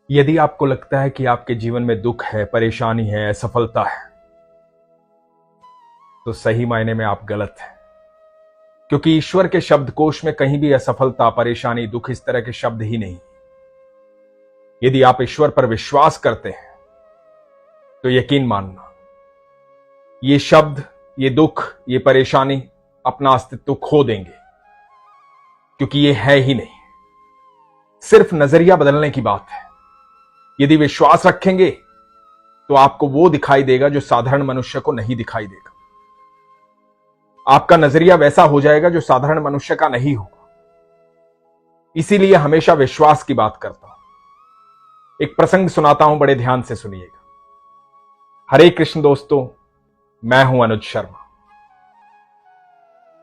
यदि आपको लगता है कि आपके जीवन में दुख है, परेशानी है, असफलता है, तो सही मायने में आप गलत हैं। क्योंकि ईश्वर के शब्दकोश में कहीं भी असफलता, परेशानी, दुख इस तरह के शब्द ही नहीं। यदि आप ईश्वर पर विश्वास करते हैं तो यकीन मानना, ये शब्द, ये दुख, ये परेशानी अपना अस्तित्व खो देंगे, क्योंकि ये है ही नहीं। सिर्फ नजरिया बदलने की बात है। यदि विश्वास रखेंगे तो आपको वो दिखाई देगा जो साधारण मनुष्य को नहीं दिखाई देगा। आपका नजरिया वैसा हो जाएगा जो साधारण मनुष्य का नहीं होगा। इसीलिए हमेशा विश्वास की बात करता हूं। एक प्रसंग सुनाता हूं, बड़े ध्यान से सुनिएगा। हरे कृष्ण दोस्तों, मैं हूं अनुज शर्मा।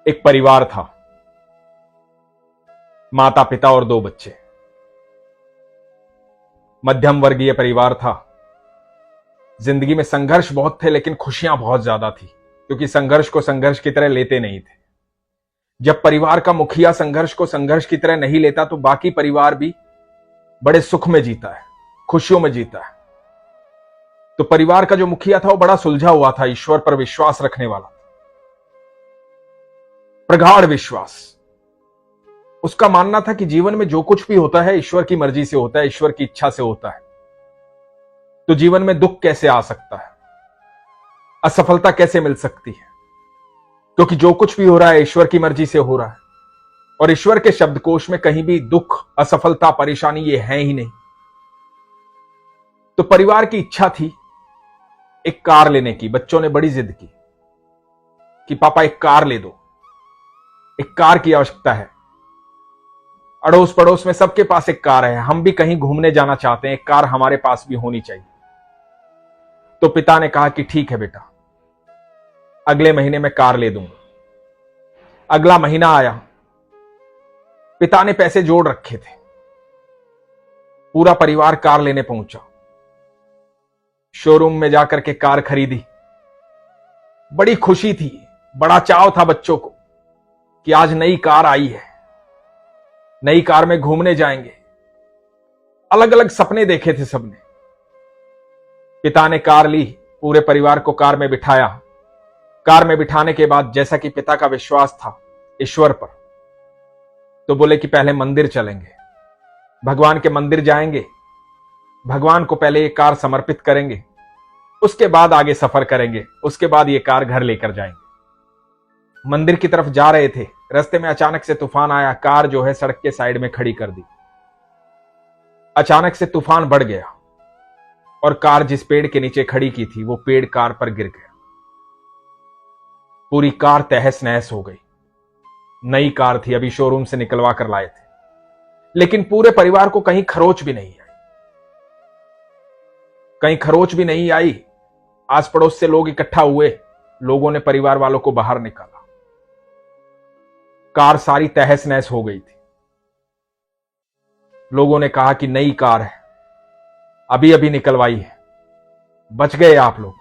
एक परिवार था, माता पिता और 2 बच्चे। मध्यम वर्गीय परिवार था। जिंदगी में संघर्ष बहुत थे, लेकिन खुशियां बहुत ज्यादा थी, क्योंकि संघर्ष को संघर्ष की तरह लेते नहीं थे। जब परिवार का मुखिया संघर्ष को संघर्ष की तरह नहीं लेता तो बाकी परिवार भी बड़े सुख में जीता है, खुशियों में जीता है। तो परिवार का जो मुखिया था वो बड़ा सुलझा हुआ था, ईश्वर पर विश्वास रखने वाला था, प्रगाढ़ विश्वास। उसका मानना था कि जीवन में जो कुछ भी होता है ईश्वर की मर्जी से होता है, ईश्वर की इच्छा से होता है। तो जीवन में दुख कैसे आ सकता है, असफलता कैसे मिल सकती है? क्योंकि जो कुछ भी हो रहा है ईश्वर की मर्जी से हो रहा है। और ईश्वर के शब्दकोश में कहीं भी दुख, असफलता, परेशानी ये है ही नहीं। तो परिवार की इच्छा थी एक कार लेने की। बच्चों ने बड़ी जिद की कि पापा एक कार ले दो, एक कार की आवश्यकता है। अड़ोस पड़ोस में सबके पास एक कार है, हम भी कहीं घूमने जाना चाहते हैं, एक कार हमारे पास भी होनी चाहिए। तो पिता ने कहा कि ठीक है बेटा, अगले महीने में कार ले दूंगा। अगला महीना आया, पिता ने पैसे जोड़ रखे थे, पूरा परिवार कार लेने पहुंचा। शोरूम में जाकर के कार खरीदी। बड़ी खुशी थी, बड़ा चाव था बच्चों को कि आज नई कार आई है, नई कार में घूमने जाएंगे। अलग अलग सपने देखे थे सबने। पिता ने कार ली, पूरे परिवार को कार में बिठाया। कार में बिठाने के बाद, जैसा कि पिता का विश्वास था ईश्वर पर, तो बोले कि पहले मंदिर चलेंगे, भगवान के मंदिर जाएंगे, भगवान को पहले ये कार समर्पित करेंगे, उसके बाद आगे सफर करेंगे, उसके बाद ये कार घर लेकर जाएंगे। मंदिर की तरफ जा रहे थे, रास्ते में अचानक से तूफान आया। कार जो है सड़क के साइड में खड़ी कर दी। अचानक से तूफान बढ़ गया और कार जिस पेड़ के नीचे खड़ी की थी वो पेड़ कार पर गिर गया। पूरी कार तहस नहस हो गई। नई कार थी, अभी शोरूम से निकलवा कर लाए थे, लेकिन पूरे परिवार को कहीं खरोच भी नहीं आई। कहीं खरोच भी नहीं आई। आस पड़ोस से लोग इकट्ठा हुए, लोगों ने परिवार वालों को बाहर निकाला। कार सारी तहस नहस हो गई थी। लोगों ने कहा कि नई कार है, अभी अभी निकलवाई है, बच गए आप लोग।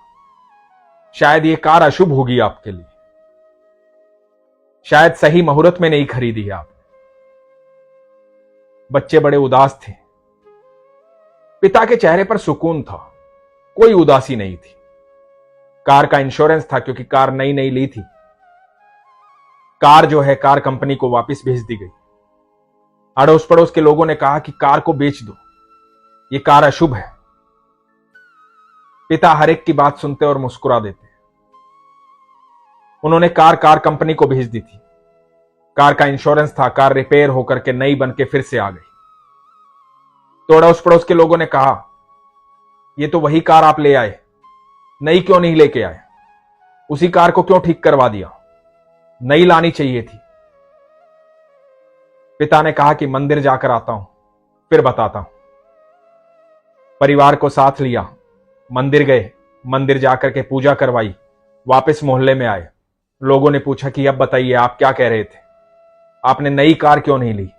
शायद ये कार अशुभ होगी आपके लिए, शायद सही मुहूर्त में नहीं खरीदी है आपने। बच्चे बड़े उदास थे। पिता के चेहरे पर सुकून था, कोई उदासी नहीं थी। कार का इंश्योरेंस था, क्योंकि कार नई नई ली थी। कार जो है कार कंपनी को वापस भेज दी गई। अड़ोस पड़ोस के लोगों ने कहा कि कार को बेच दो, ये कार अशुभ है। पिता हर एक की बात सुनते और मुस्कुरा देते। उन्होंने कार कंपनी को भेज दी थी। कार का इंश्योरेंस था, कार रिपेयर होकर के नई बन के फिर से आ गई। तो अड़ोस पड़ोस के लोगों ने कहा, ये तो वही कार आप ले आए, नई क्यों नहीं लेके आए? उसी कार को क्यों ठीक करवा दिया? नई लानी चाहिए थी। पिता ने कहा कि मंदिर जाकर आता हूं, फिर बताता हूं। परिवार को साथ लिया, मंदिर गए, मंदिर जाकर के पूजा करवाई, वापस मोहल्ले में आए। लोगों ने पूछा कि अब बताइए आप क्या कह रहे थे, आपने नई कार क्यों नहीं ली?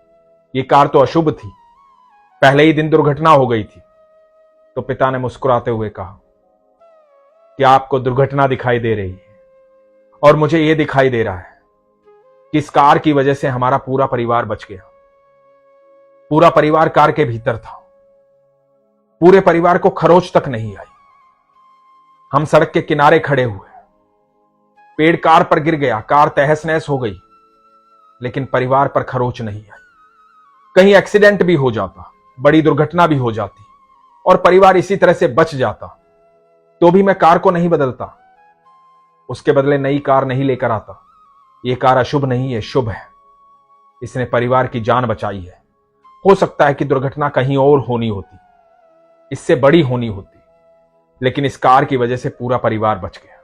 ये कार तो अशुभ थी, पहले ही दिन दुर्घटना हो गई थी। तो पिता ने मुस्कुराते हुए कहा कि आपको दुर्घटना दिखाई दे रही है और मुझे यह दिखाई दे रहा है कि इस कार की वजह से हमारा पूरा परिवार बच गया। पूरा परिवार कार के भीतर था। पूरे परिवार को खरोच तक नहीं आई। हम सड़क के किनारे खड़े हुए, पेड़ कार पर गिर गया, कार तहस नहस हो गई, लेकिन परिवार पर खरोच नहीं आई। कहीं एक्सीडेंट भी हो जाता, बड़ी दुर्घटना भी हो जाती और परिवार इसी तरह से बच जाता, तो भी मैं कार को नहीं बदलता, उसके बदले नई कार नहीं लेकर आता। यह कार अशुभ नहीं है, शुभ है। इसने परिवार की जान बचाई है। हो सकता है कि दुर्घटना कहीं और होनी होती, इससे बड़ी होनी होती, लेकिन इस कार की वजह से पूरा परिवार बच गया।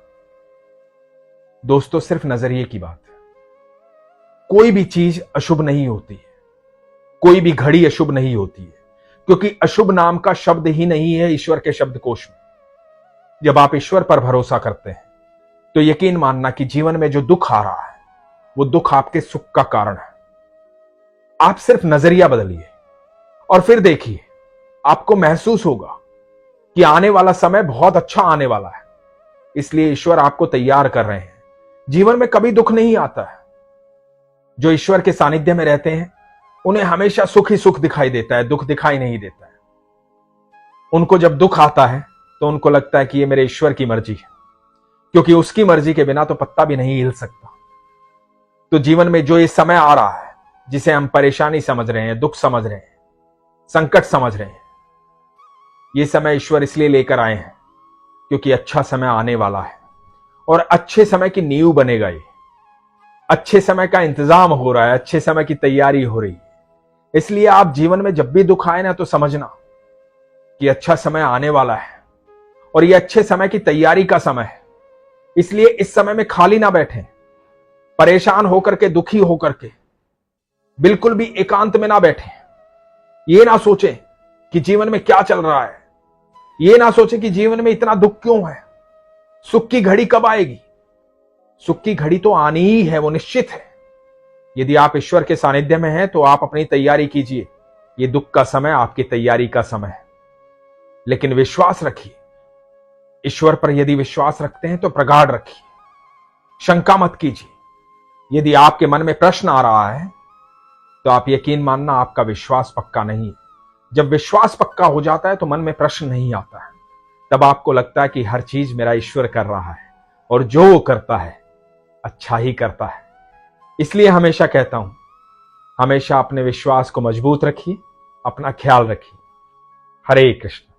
दोस्तों, सिर्फ नजरिए की बात है। कोई भी चीज अशुभ नहीं होती है, कोई भी घड़ी अशुभ नहीं होती है, क्योंकि अशुभ नाम का शब्द ही नहीं है ईश्वर के शब्दकोश में। जब आप ईश्वर पर भरोसा करते हैं तो यकीन मानना कि जीवन में जो दुख आ रहा है वो दुख आपके सुख का कारण है। आप सिर्फ नजरिया बदलिए और फिर देखिए, आपको महसूस होगा कि आने वाला समय बहुत अच्छा आने वाला है। इसलिए ईश्वर आपको तैयार कर रहे हैं। जीवन में कभी दुख नहीं आता है। जो ईश्वर के सानिध्य में रहते हैं उन्हें हमेशा सुख ही सुख दिखाई देता है, दुख दिखाई नहीं देता है। उनको जब दुख आता है तो उनको लगता है कि ये मेरे ईश्वर की मर्जी है, क्योंकि उसकी मर्जी के बिना तो पत्ता भी नहीं हिल सकता। तो जीवन में जो ये समय आ रहा है, जिसे हम परेशानी समझ रहे हैं, दुख समझ रहे हैं, संकट समझ रहे हैं, ये समय ईश्वर इसलिए लेकर आए हैं क्योंकि अच्छा समय आने वाला है और अच्छे समय की नींव बनेगा। ये अच्छे समय का इंतजाम हो रहा है, अच्छे समय की तैयारी हो रही है। इसलिए आप जीवन में जब भी दुख आए ना, तो समझना कि अच्छा समय आने वाला है और ये अच्छे समय की तैयारी का समय है। इसलिए इस समय में खाली ना बैठें, परेशान होकर के, दुखी होकर के, बिल्कुल भी एकांत में ना बैठें। ये ना सोचें कि जीवन में क्या चल रहा है, ये ना सोचें कि जीवन में इतना दुख क्यों है, सुख की घड़ी कब आएगी। सुख की घड़ी तो आनी ही है, वो निश्चित है। यदि आप ईश्वर के सानिध्य में हैं तो आप अपनी तैयारी कीजिए। ये दुख का समय आपकी तैयारी का समय है, लेकिन विश्वास रखिए। ईश्वर पर यदि विश्वास रखते हैं तो प्रगाढ़ रखिए, शंका मत कीजिए। यदि आपके मन में प्रश्न आ रहा है तो आप यकीन मानना आपका विश्वास पक्का नहीं है। जब विश्वास पक्का हो जाता है तो मन में प्रश्न नहीं आता है। तब आपको लगता है कि हर चीज मेरा ईश्वर कर रहा है और जो वो करता है अच्छा ही करता है। इसलिए हमेशा कहता हूं, हमेशा अपने विश्वास को मजबूत रखिए, अपना ख्याल रखिए। हरे कृष्ण।